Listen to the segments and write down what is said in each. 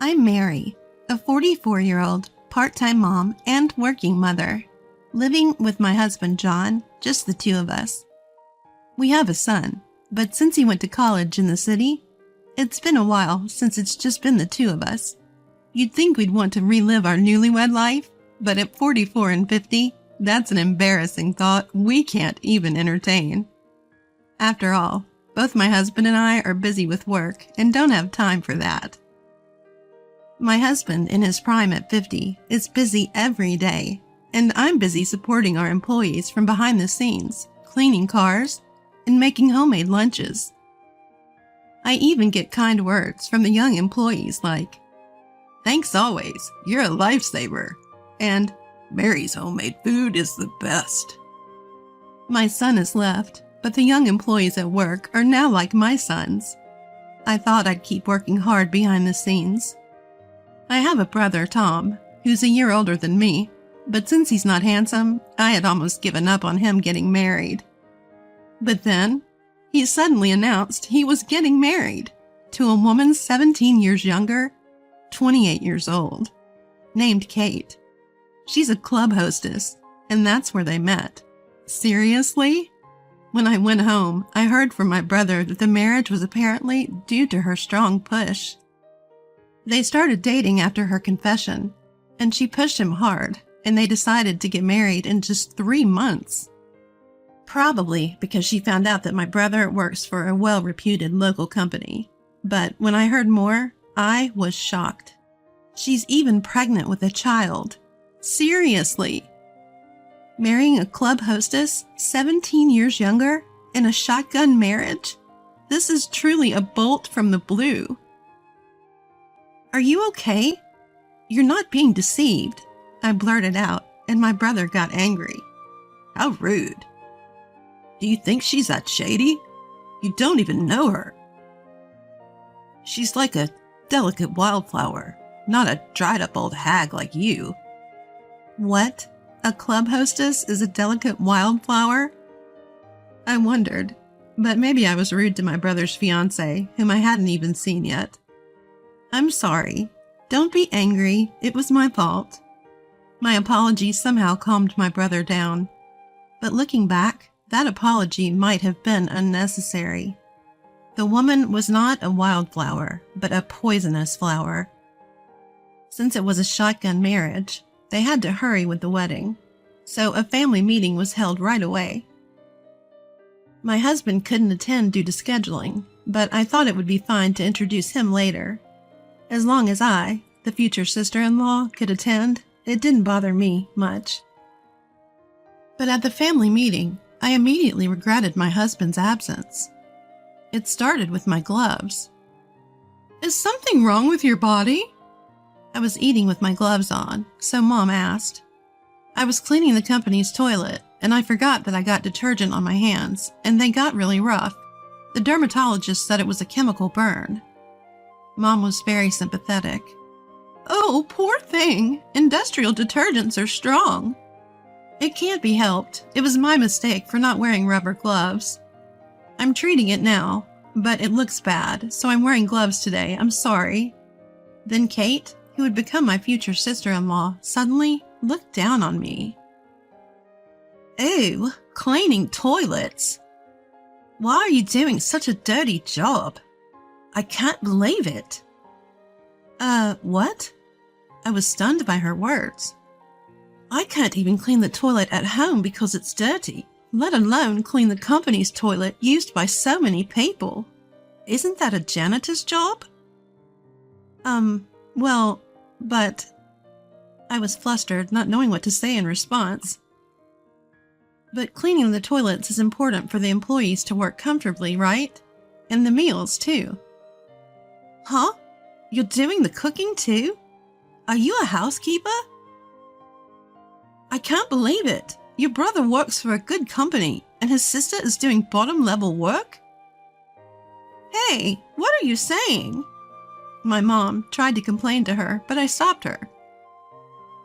I'm Mary, a 44-year-old part-time mom and working mother, living with my husband John, just the two of us. We have a son, but since he went to college in the city, it's been a while since it's just been the two of us. You'd think we'd want to relive our newlywed life, but at 44 and 50, that's an embarrassing thought we can't even entertain. After all, both my husband and I are busy with work and don't have time for that. My husband, in his prime at 50, is busy every day, and I'm busy supporting our employees from behind the scenes, cleaning cars, and making homemade lunches. I even get kind words from the young employees like, "Thanks always, you're a lifesaver," and "Mary's homemade food is the best." My son has left, but the young employees at work are now like my sons. I thought I'd keep working hard behind the scenes. I have a brother, Tom, who's a year older than me, but since he's not handsome, I had almost given up on him getting married. But then, he suddenly announced he was getting married to a woman 17 years younger, 28 years old, named Kate. She's a club hostess, and that's where they met. Seriously? When I went home, I heard from my brother that the marriage was apparently due to her strong push. They started dating after her confession, and she pushed him hard, and they decided to get married in just 3 months. Probably because she found out that my brother works for a well-reputed local company. But when I heard more, I was shocked. She's even pregnant with a child. Seriously? Marrying a club hostess 17 years younger in a shotgun marriage? This is truly a bolt from the blue. "Are you okay? You're not being deceived," I blurted out, and my brother got angry. "How rude. Do you think she's that shady? You don't even know her. She's like a delicate wildflower, not a dried-up old hag like you." What? A club hostess is a delicate wildflower? I wondered, but maybe I was rude to my brother's fiancée, whom I hadn't even seen yet. "I'm sorry. Don't be angry. It was my fault." My apology somehow calmed my brother down. But looking back, that apology might have been unnecessary. The woman was not a wildflower, but a poisonous flower. Since it was a shotgun marriage, they had to hurry with the wedding, so a family meeting was held right away. My husband couldn't attend due to scheduling, but I thought it would be fine to introduce him later. As long as I, the future sister-in-law, could attend, it didn't bother me much. But at the family meeting, I immediately regretted my husband's absence. It started with my gloves. "Is something wrong with your body?" I was eating with my gloves on, so Mom asked. I was cleaning the company's toilet, and I forgot that I got detergent on my hands, and they got really rough. The dermatologist said it was a chemical burn. Mom was very sympathetic. "Oh, poor thing. Industrial detergents are strong." "It can't be helped. It was my mistake for not wearing rubber gloves. I'm treating it now, but it looks bad, so I'm wearing gloves today. I'm sorry." Then Kate, who would become my future sister-in-law, suddenly looked down on me. "Ew, cleaning toilets. Why are you doing such a dirty job? I can't believe it." What?" I was stunned by her words. "I can't even clean the toilet at home because it's dirty, let alone clean the company's toilet used by so many people. Isn't that a janitor's job?" Well, but..." I was flustered, not knowing what to say in response. "But cleaning the toilets is important for the employees to work comfortably, right? And the meals, too." "Huh? You're doing the cooking, too? Are you a housekeeper?" "I can't believe it. Your brother works for a good company, and his sister is doing bottom-level work?" "Hey, what are you saying?" My mom tried to complain to her, but I stopped her.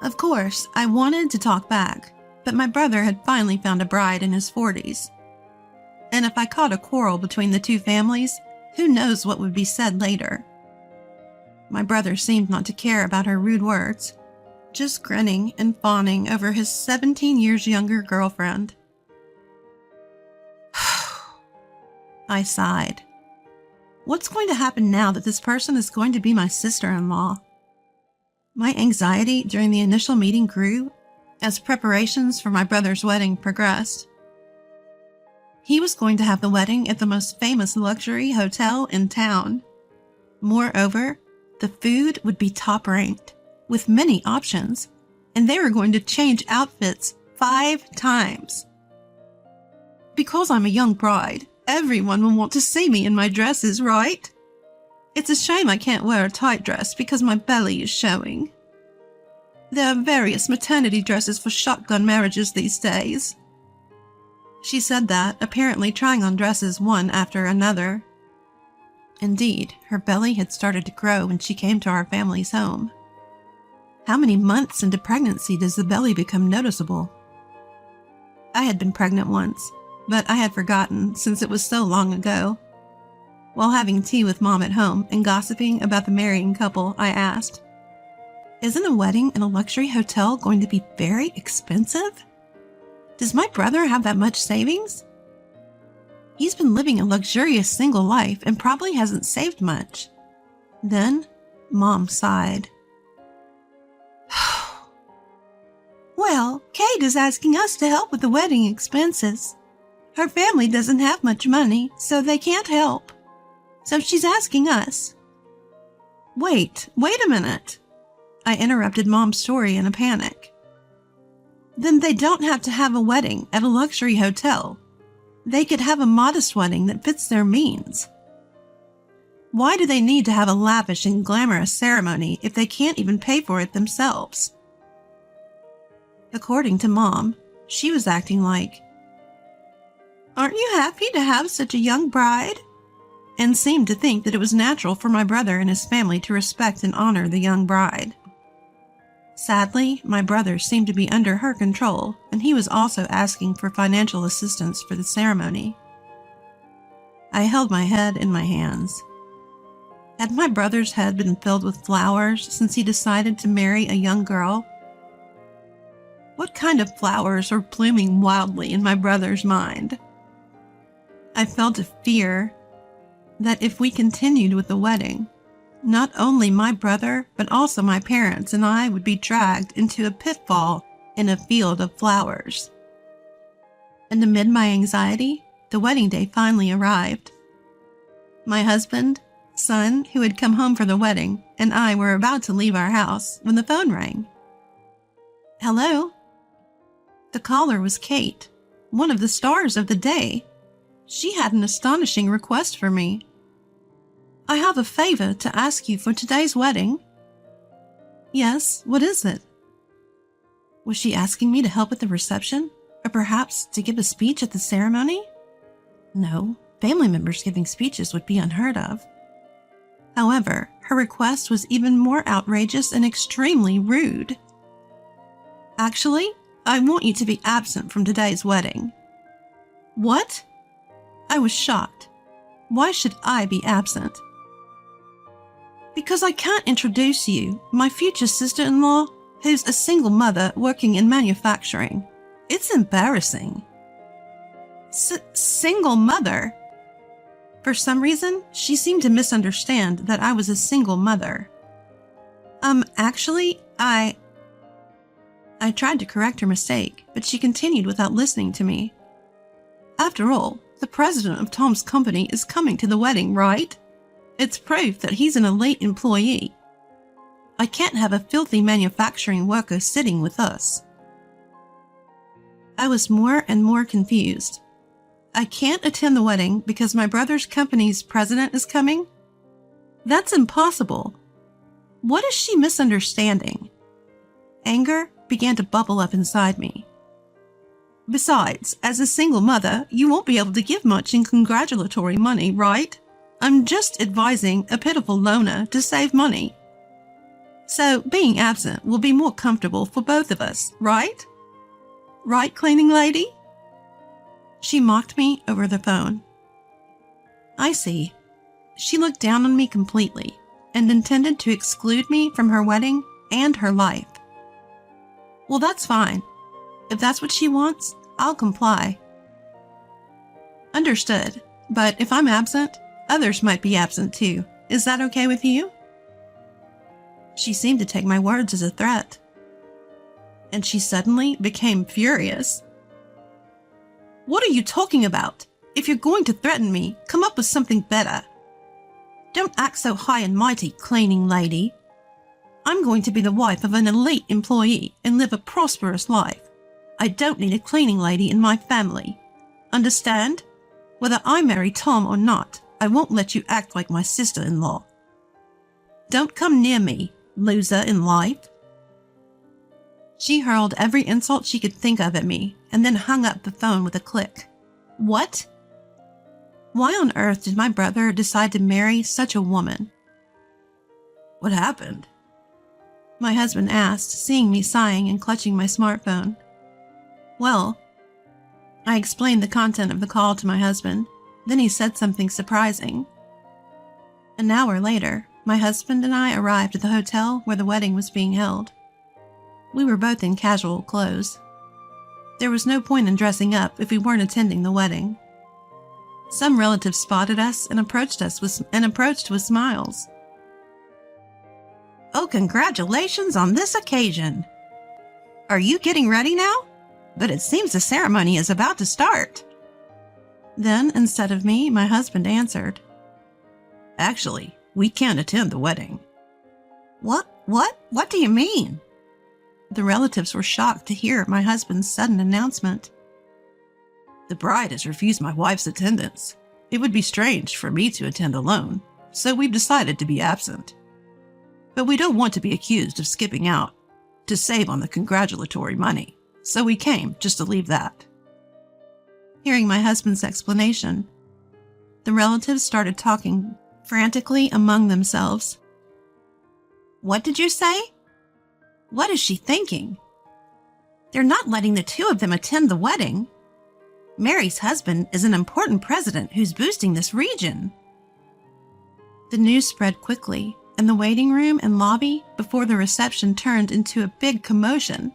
Of course, I wanted to talk back, but my brother had finally found a bride in his 40s. And if I caught a quarrel between the two families, who knows what would be said later. My brother seemed not to care about her rude words, just grinning and fawning over his 17 years younger girlfriend. I sighed. What's going to happen now that this person is going to be my sister-in-law? My anxiety during the initial meeting grew as preparations for my brother's wedding progressed. He was going to have the wedding at the most famous luxury hotel in town. Moreover, the food would be top-ranked, with many options, and they were going to change outfits 5 times. Because I'm a young bride, everyone will want to see me in my dresses, right? It's a shame I can't wear a tight dress because my belly is showing. There are various maternity dresses for shotgun marriages these days. She said that, apparently trying on dresses one after another. Indeed, her belly had started to grow when she came to our family's home. How many months into pregnancy does the belly become noticeable? I had been pregnant once, but I had forgotten since it was so long ago. While having tea with Mom at home and gossiping about the marrying couple, I asked, "Isn't a wedding in a luxury hotel going to be very expensive? Does my brother have that much savings? He's been living a luxurious single life and probably hasn't saved much." Then, Mom sighed. "Well, Kate is asking us to help with the wedding expenses. Her family doesn't have much money, so they can't help. So she's asking us." Wait a minute. I interrupted Mom's story in a panic. Then they don't have to have a wedding at a luxury hotel. They could have a modest wedding that fits their means. Why do they need to have a lavish and glamorous ceremony if they can't even pay for it themselves? According to Mom, she was acting like, "Aren't you happy to have such a young bride?" and seemed to think that it was natural for my brother and his family to respect and honor the young bride. Sadly, my brother seemed to be under her control, and he was also asking for financial assistance for the ceremony. I held my head in my hands. Had my brother's head been filled with flowers since he decided to marry a young girl? What kind of flowers were blooming wildly in my brother's mind? I felt a fear that if we continued with the wedding, not only my brother, but also my parents and I would be dragged into a pitfall in a field of flowers. And amid my anxiety, the wedding day finally arrived. My husband, son, who had come home for the wedding, and I were about to leave our house when the phone rang. "Hello?" The caller was Kate, one of the stars of the day. She had an astonishing request for me. "I have a favor to ask you for today's wedding." "Yes, what is it?" Was she asking me to help at the reception, or perhaps to give a speech at the ceremony? No, family members giving speeches would be unheard of. However, her request was even more outrageous and extremely rude. "Actually, I want you to be absent from today's wedding." What? I was shocked. Why should I be absent? "Because I can't introduce you, my future sister-in-law, who's a single mother working in manufacturing. It's embarrassing." Single mother? For some reason, she seemed to misunderstand that I was a single mother. Actually, I tried to correct her mistake, but she continued without listening to me. "After all, the president of Tom's company is coming to the wedding, right? It's proof that he's an elite employee. I can't have a filthy manufacturing worker sitting with us." I was more and more confused. I can't attend the wedding because my brother's company's president is coming? That's impossible. What is she misunderstanding? Anger began to bubble up inside me. "Besides, as a single mother, you won't be able to give much in congratulatory money, right? I'm just advising a pitiful loner to save money. So being absent will be more comfortable for both of us, right? Right, cleaning lady?" She mocked me over the phone. I see. She looked down on me completely, and intended to exclude me from her wedding and her life. Well, that's fine. If that's what she wants, I'll comply. Understood, but if I'm absent, others might be absent too. Is that okay with you? She seemed to take my words as a threat, and she suddenly became furious. What are you talking about? If you're going to threaten me, come up with something better. Don't act so high and mighty, cleaning lady. I'm going to be the wife of an elite employee and live a prosperous life. I don't need a cleaning lady in my family. Understand? Whether I marry Tom or not, I won't let you act like my sister-in-law. Don't come near me, loser in life. She hurled every insult she could think of at me and then hung up the phone with a click. What? Why on earth did my brother decide to marry such a woman? What happened? My husband asked, seeing me sighing and clutching my smartphone. Well, I explained the content of the call to my husband. Then he said something surprising. An hour later, my husband and I arrived at the hotel where the wedding was being held. We were both in casual clothes. There was no point in dressing up if we weren't attending the wedding. Some relatives spotted us and approached with smiles. Oh, congratulations on this occasion! Are you getting ready now? But it seems the ceremony is about to start. Then, instead of me, my husband answered. Actually, we can't attend the wedding. What? What do you mean? The relatives were shocked to hear my husband's sudden announcement. The bride has refused my wife's attendance. It would be strange for me to attend alone, so we've decided to be absent. But we don't want to be accused of skipping out to save on the congratulatory money, so we came just to leave that. Hearing my husband's explanation, the relatives started talking frantically among themselves. What did you say? What is she thinking? They're not letting the two of them attend the wedding. Mary's husband is an important president who's boosting this region. The news spread quickly, and the waiting room and lobby before the reception turned into a big commotion.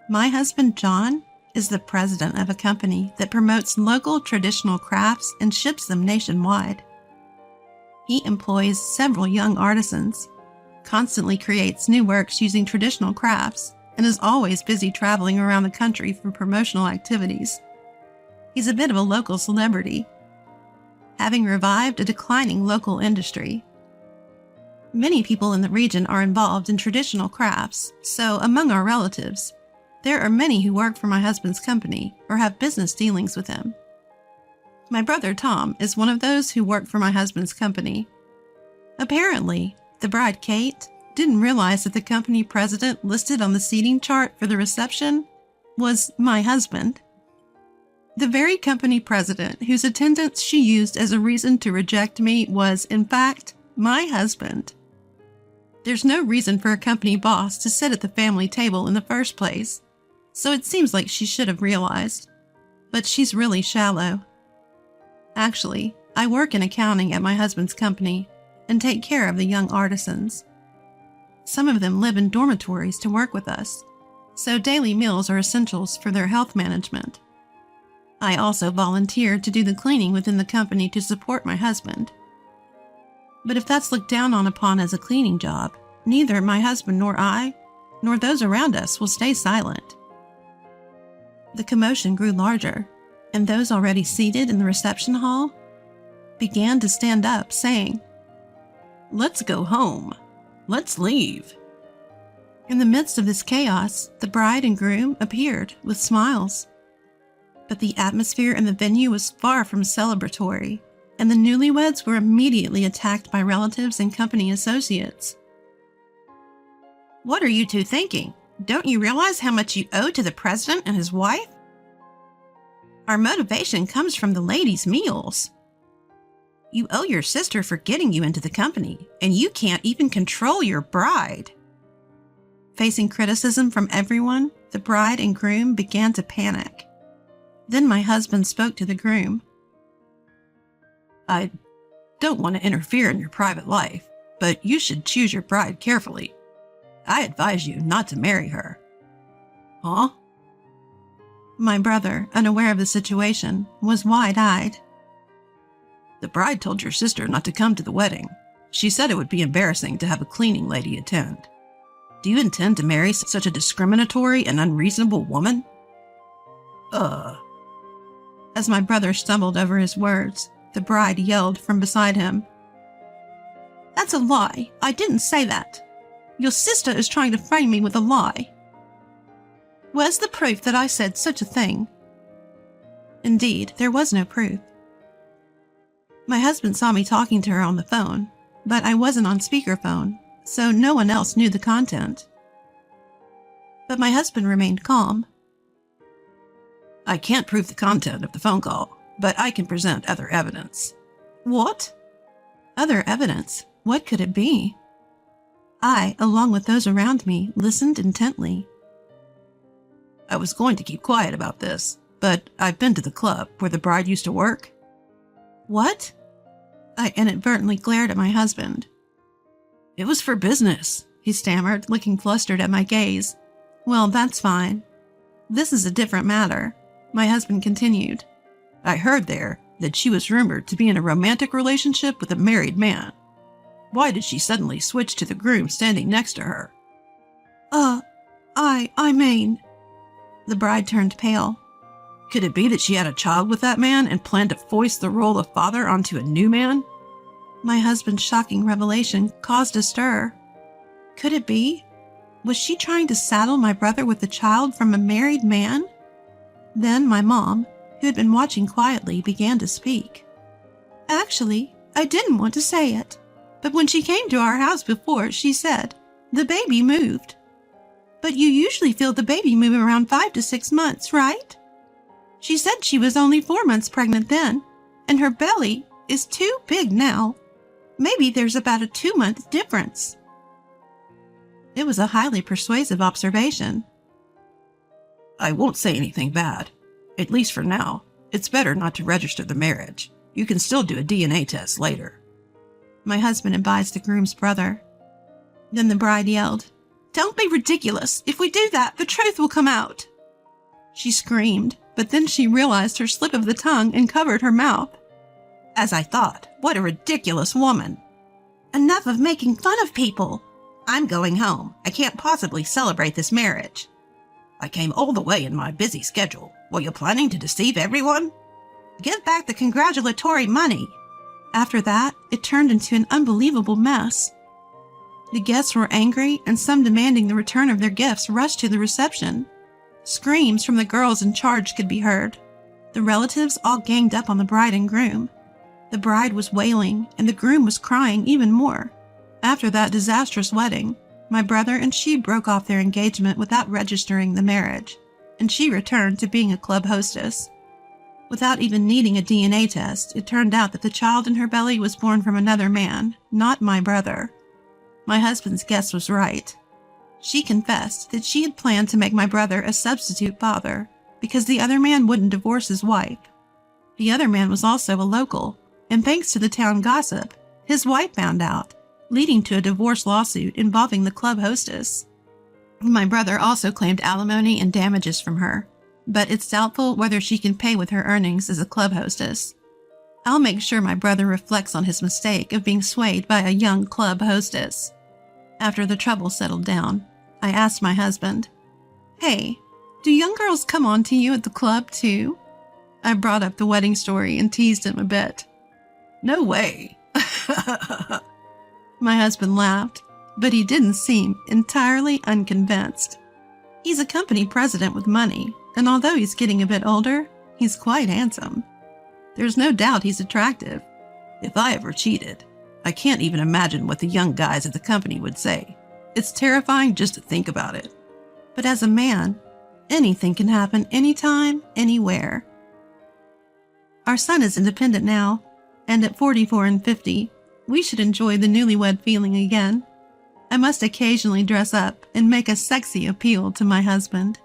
My husband, John, is the president of a company that promotes local traditional crafts and ships them nationwide. He employs several young artisans, constantly creates new works using traditional crafts, and is always busy traveling around the country for promotional activities. He's a bit of a local celebrity, having revived a declining local industry. Many people in the region are involved in traditional crafts, so among our relatives, there are many who work for my husband's company or have business dealings with him. My brother Tom is one of those who work for my husband's company. Apparently, the bride Kate didn't realize that the company president listed on the seating chart for the reception was my husband. The very company president whose attendance she used as a reason to reject me was, in fact, my husband. There's no reason for a company boss to sit at the family table in the first place, so it seems like she should have realized. But she's really shallow. Actually, I work in accounting at my husband's company and take care of the young artisans. Some of them live in dormitories to work with us, so daily meals are essentials for their health management. I also volunteer to do the cleaning within the company to support my husband. But if that's looked down upon as a cleaning job, neither my husband nor I, nor those around us will stay silent. The commotion grew larger, and those already seated in the reception hall began to stand up, saying, "Let's go home. Let's leave." In the midst of this chaos, the bride and groom appeared with smiles. But the atmosphere in the venue was far from celebratory, and the newlyweds were immediately attacked by relatives and company associates. "What are you two thinking? Don't you realize how much you owe to the president and his wife? Our motivation comes from the ladies' meals. You owe your sister for getting you into the company, and you can't even control your bride." Facing criticism from everyone, the bride and groom began to panic. Then my husband spoke to the groom. "I don't want to interfere in your private life, but you should choose your bride carefully. I advise you not to marry her." "Huh?" My brother, unaware of the situation, was wide-eyed. "The bride told your sister not to come to the wedding. She said it would be embarrassing to have a cleaning lady attend. Do you intend to marry such a discriminatory and unreasonable woman?" As my brother stumbled over his words, the bride yelled from beside him, "That's a lie. I didn't say that. Your sister is trying to frame me with a lie. Where's the proof that I said such a thing?" Indeed, there was no proof. My husband saw me talking to her on the phone, but I wasn't on speakerphone, so no one else knew the content. But my husband remained calm. "I can't prove the content of the phone call, but I can present other evidence." "What? Other evidence? What could it be?" I, along with those around me, listened intently. "I was going to keep quiet about this, but I've been to the club where the bride used to work." "What?" I inadvertently glared at my husband. "It was for business," he stammered, looking flustered at my gaze. "Well, that's fine. This is a different matter," my husband continued. "I heard there that she was rumored to be in a romantic relationship with a married man. Why did she suddenly switch to the groom standing next to her?" I mean..." The bride turned pale. "Could it be that she had a child with that man and planned to foist the role of father onto a new man?" My husband's shocking revelation caused a stir. Could it be? Was she trying to saddle my brother with a child from a married man? Then my mom, who had been watching quietly, began to speak. "Actually, I didn't want to say it, but when she came to our house before, she said, 'The baby moved.' But you usually feel the baby move around 5 to 6 months, right? She said she was only 4 months pregnant then, and her belly is too big now. Maybe there's about a 2-month difference." It was a highly persuasive observation. "I won't say anything bad. At least for now. It's better not to register the marriage. You can still do a DNA test later," my husband advised the groom's brother. Then the bride yelled, "Don't be ridiculous. If we do that, the truth will come out." She screamed, but then she realized her slip of the tongue and covered her mouth. "As I thought, what a ridiculous woman." "Enough of making fun of people." "I'm going home. I can't possibly celebrate this marriage. I came all the way in my busy schedule. Were you planning to deceive everyone?" "Give back the congratulatory money." After that, it turned into an unbelievable mess. The guests were angry, and some demanding the return of their gifts rushed to the reception. Screams from the girls in charge could be heard. The relatives all ganged up on the bride and groom. The bride was wailing, and the groom was crying even more. After that disastrous wedding, my brother and she broke off their engagement without registering the marriage, and she returned to being a club hostess. Without even needing a DNA test, it turned out that the child in her belly was born from another man, not my brother. My husband's guess was right. She confessed that she had planned to make my brother a substitute father because the other man wouldn't divorce his wife. The other man was also a local, and thanks to the town gossip, his wife found out, leading to a divorce lawsuit involving the club hostess. My brother also claimed alimony and damages from her, but it's doubtful whether she can pay with her earnings as a club hostess. I'll make sure my brother reflects on his mistake of being swayed by a young club hostess. After the trouble settled down, I asked my husband, "Hey, do young girls come on to you at the club too?" I brought up the wedding story and teased him a bit. "No way." My husband laughed, but he didn't seem entirely unconvinced. He's a company president with money, and although he's getting a bit older, he's quite handsome. There's no doubt he's attractive. If I ever cheated, I can't even imagine what the young guys at the company would say. It's terrifying just to think about it. But as a man, anything can happen anytime, anywhere. Our son is independent now, and at 44 and 50, we should enjoy the newlywed feeling again. I must occasionally dress up and make a sexy appeal to my husband.